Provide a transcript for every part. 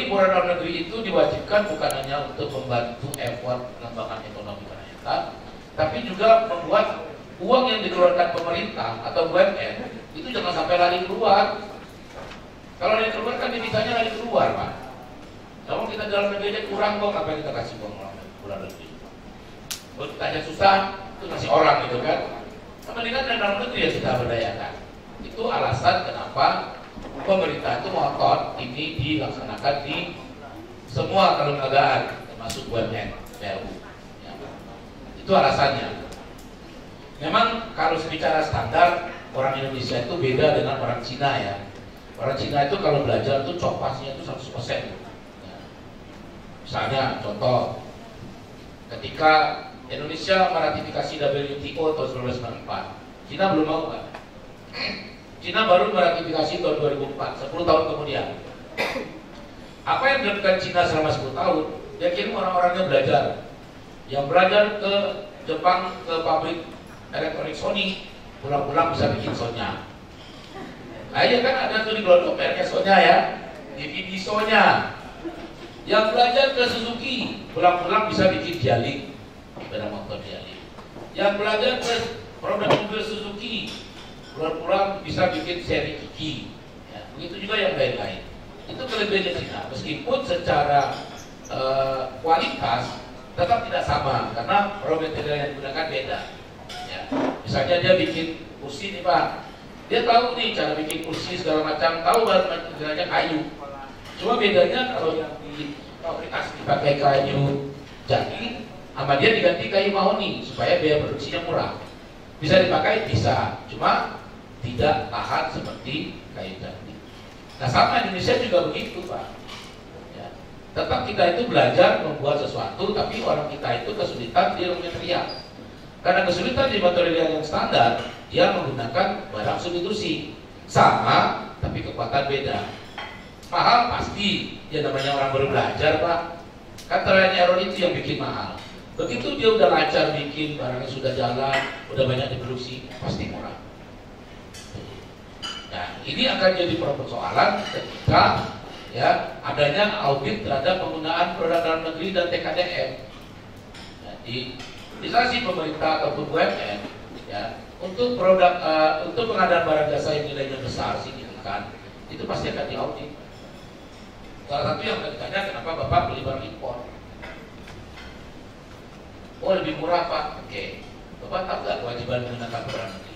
liburan dalam negeri itu diwajibkan bukan hanya untuk membantu effort pengembangan ekonomi kerakyatan, tapi juga membuat uang yang dikeluarkan pemerintah atau BUMN itu jangan sampai lari keluar. Kalau lari keluar kan dimintanya lari keluar, Pak. Kalau kita dalam negeri aja kurang kok, apa yang kita kasih uang luar negeri? Kalau kita aja susah, itu ngasih orang gitu kan. Mendingan dari dalam negeri yang kita berdayakan. Itu alasan kenapa pemerintah itu ngotot ini dilaksanakan di semua kelembagaan termasuk BUMN, PLU. Ya. Itu alasannya. Memang kalau secara standar orang Indonesia itu beda dengan orang Cina ya. Orang Cina itu kalau belajar itu copasnya itu 100%. Ya. Misalnya contoh, ketika Indonesia meratifikasi WTO tahun 1994, Cina belum mau kan? Cina baru meratifikasi tahun 2004, 10 tahun kemudian. Apa yang dilakukan Cina selama 10 tahun? Dia kirim orang-orangnya belajar. Yang belajar ke Jepang, ke pabrik elektronik Sony, pulang-pulang bisa bikin Sonya. Nah iya kan ada tuh di Glodok merknya Sonya ya, DVD Sonya. Yang belajar ke Suzuki, pulang-pulang bisa bikin Dialing, sepeda motor Dialing. Yang belajar ke produk mobil Suzuki, pulang-pulang bisa bikin seri Kiki. Ya, begitu juga yang lain-lain. Itu kelebihannya Cina, meskipun secara kualitas tetap tidak sama karena raw material yang digunakan beda. Ya. Misalnya dia bikin kursi nih Pak, dia tahu nih cara bikin kursi segala macam, tahu bahan materialnya kayu. Cuma bedanya kalau yang di fabrikasi dipakai kayu jati, sama dia diganti kayu mahoni supaya biaya produksinya murah. Bisa dipakai bisa, cuma tidak tahan seperti kayu jati. Nah sama Indonesia juga begitu Pak. Ya. Tetap kita itu belajar membuat sesuatu, tapi orang kita itu kesulitan di raw material. Karena kesulitan di material yang standar, dia menggunakan barang substitusi sama, tapi kekuatan beda. Mahal pasti, ya namanya orang baru belajar Pak. Kan trial and error itu yang bikin mahal. Begitu dia udah lancar bikin, barangnya sudah jalan, udah banyak diproduksi, pasti murah. Nah, ini akan jadi persoalan ketika ya adanya audit terhadap penggunaan produk dalam negeri dan TKDM. Nah, di instansi pemerintah ataupun BUMN ya untuk produk untuk pengadaan barang jasa yang nilainya besar signifikan itu pasti akan diaudit. Salah satu yang ditanya kenapa Bapak beli barang impor? Oh lebih murah Pak. Oke. Bapak tahu nggak kewajiban menggunakan produk negeri?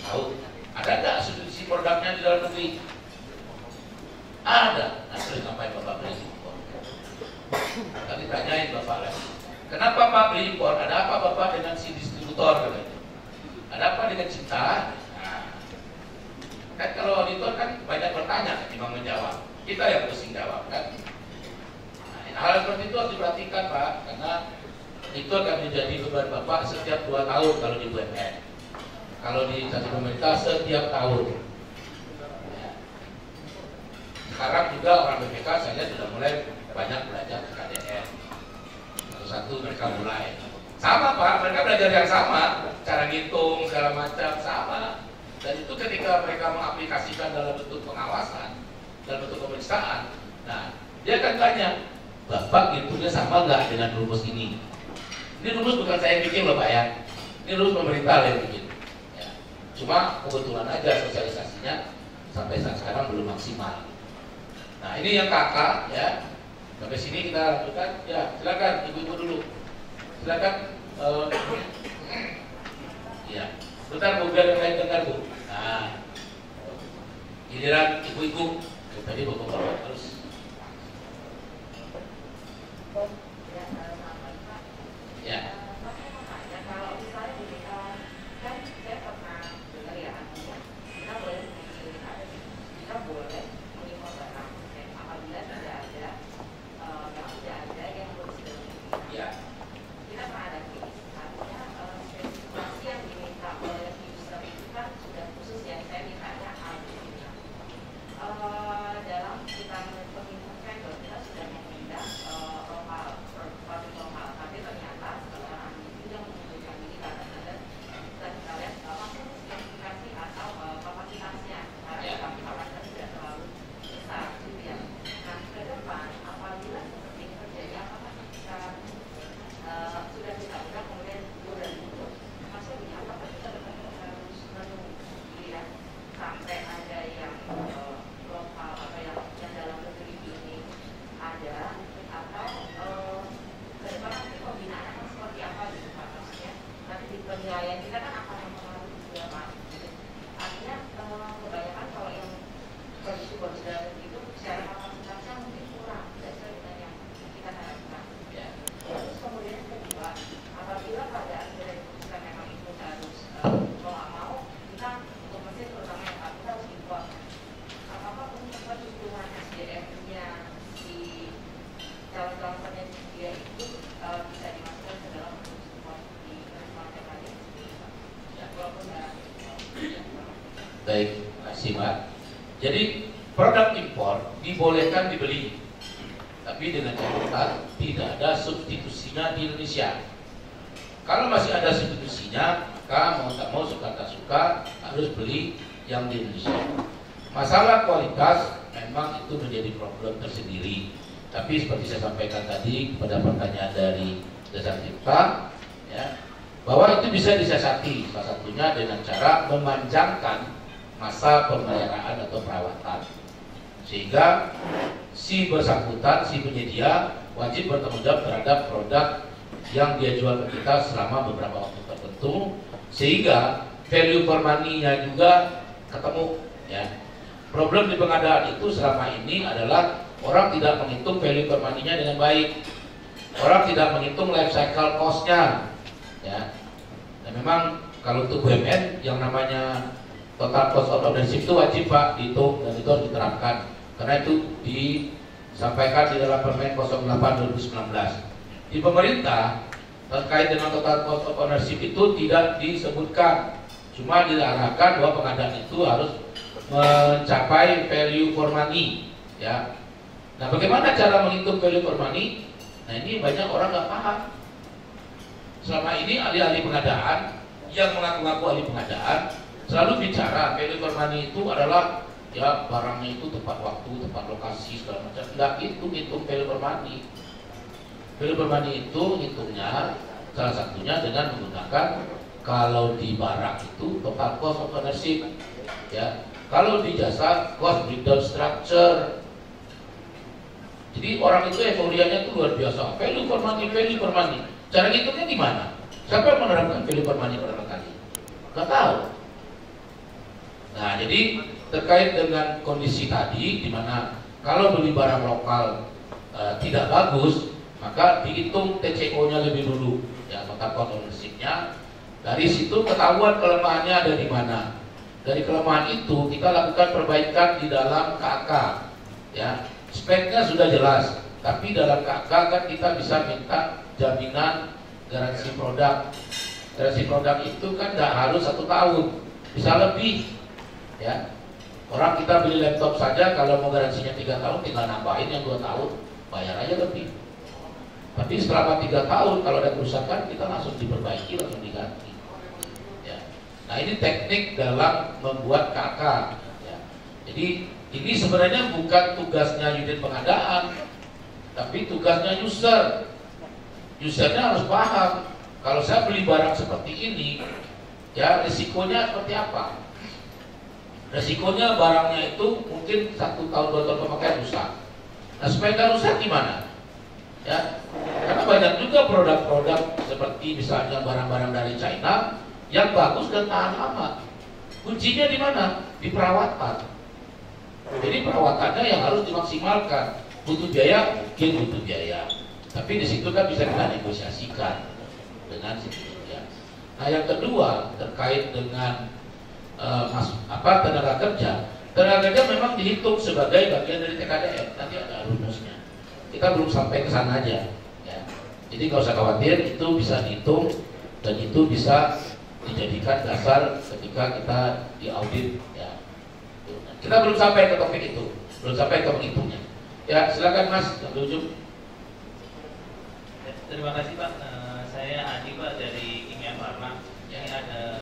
Tahu? Ada nggak subsidi produknya di dalam negeri? Ada. Nah terus ngapain Bapak beli impor? Tadi tanyain Bapak lagi. Kenapa Pak beli impor? Ada apa Bapak dengan si distributor? Katanya. Ada apa dengan cinta? Nah, kan kalau auditor kan banyak bertanya, memang menjawab. Kita yang mesti jawab kan. Nah, hal seperti itu harus diperhatikan Pak, karena itu akan menjadi beban Bapak setiap 2 tahun kalau di BUMN. Kalau di instansi pemerintah setiap tahun. Ya. Sekarang juga orang BPK saya sudah mulai banyak belajar KDN. Satu mereka mulai sama Pak, mereka belajar yang sama, cara ngitung segala macam sama. Dan itu ketika mereka mengaplikasikan dalam bentuk pengawasan, dalam bentuk pemeriksaan, nah dia akan tanya, Bapak ngitungnya sama nggak dengan rumus ini? Ini rumus bukan saya yang bikin loh Pak ya, ini rumus pemerintah yang bikin. Ya. Cuma kebetulan aja sosialisasinya sampai saat sekarang belum maksimal. Nah ini yang kakak ya. Sampai sini kita lanjutkan. Ya, silakan ibu-ibu dulu. Silakan. Ya, bentar Bu, biar yang lain dengar Bu. Nah, giliran ibu-ibu. Tadi bapak-bapak terus. Ya. dalam kita Jadi produk impor dibolehkan dibeli, tapi dengan catatan tidak ada substitusinya di Indonesia. Kalau masih ada substitusinya, maka mau tak mau suka tak suka harus beli yang di Indonesia. Masalah kualitas memang itu menjadi problem tersendiri. Tapi seperti saya sampaikan tadi pada pertanyaan dari Dasar Cipta, ya, bahwa itu bisa disiasati, salah satunya dengan cara memanjangkan masa pemeliharaan atau perawatan, sehingga si bersangkutan, si penyedia wajib bertanggung jawab terhadap produk yang dia jual ke kita selama beberapa waktu tertentu, sehingga value for money-nya juga ketemu. Ya. Problem di pengadaan itu selama ini adalah orang tidak menghitung value for money-nya dengan baik, orang tidak menghitung life cycle cost-nya. Ya. Dan memang kalau untuk BUMN yang namanya total cost of ownership itu wajib Pak dihitung dan itu harus diterapkan, karena itu disampaikan di dalam Permen 08 2019. Di pemerintah terkait dengan total cost of ownership itu tidak disebutkan, cuma diarahkan bahwa pengadaan itu harus mencapai value for money. Ya. Nah, bagaimana cara menghitung value for money? Nah, ini banyak orang nggak paham. Selama ini ahli-ahli pengadaan yang mengaku-ngaku ahli pengadaan selalu bicara value for money itu adalah ya barangnya itu tepat waktu, tepat lokasi, segala macam. Enggak, itu hitung value for money. Value for money itu hitungnya salah satunya dengan menggunakan, kalau di barang itu total cost of ownership, ya. Kalau di jasa cost breakdown structure. Jadi orang itu euforianya itu luar biasa. Value for money, value for money. Cara hitungnya di mana? Siapa yang menerapkan value for money pertama kali? Nggak tahu. Nah, jadi terkait dengan kondisi tadi, di mana kalau beli barang lokal tidak bagus, maka dihitung TCO-nya lebih dulu, ya, total cost ownership-nya. Dari situ ketahuan kelemahannya ada di mana. Dari kelemahan itu kita lakukan perbaikan di dalam KK, ya. Speknya sudah jelas, tapi dalam KK kan kita bisa minta jaminan garansi produk. Garansi produk itu kan nggak harus 1 tahun, bisa lebih, ya. Orang kita beli laptop saja kalau mau garansinya 3 tahun, tinggal nambahin yang 2 tahun, bayar aja lebih. Tapi setelah 3 tahun kalau ada kerusakan, kita langsung diperbaiki, langsung diganti. Ya. Nah, ini teknik dalam membuat KK. Ya. Jadi ini sebenarnya bukan tugasnya unit pengadaan, tapi tugasnya user. Usernya harus paham. Kalau saya beli barang seperti ini, ya risikonya seperti apa? Resikonya barangnya itu mungkin 1 tahun 2 tahun pemakaian rusak. Nah, supaya nggak rusak gimana? Ya, karena banyak juga produk-produk seperti misalnya barang-barang dari China yang bagus dan tahan lama. Kuncinya di mana? Di perawatan. Jadi perawatannya yang harus dimaksimalkan. Butuh biaya, mungkin butuh biaya. Tapi di situ kan bisa kita negosiasikan dengan si penyedia. Nah, yang kedua terkait dengan tenaga kerja. Tenaga kerja memang dihitung sebagai bagian dari TKDN. Nanti ada rumusnya. Kita belum sampai ke sana aja. Ya. Jadi nggak usah khawatir, itu bisa dihitung dan itu bisa dijadikan dasar ketika kita diaudit. Ya. Kita belum sampai ke topik itu, belum sampai ke menghitungnya. Ya, silakan Mas, yang ujung. Terima kasih Pak.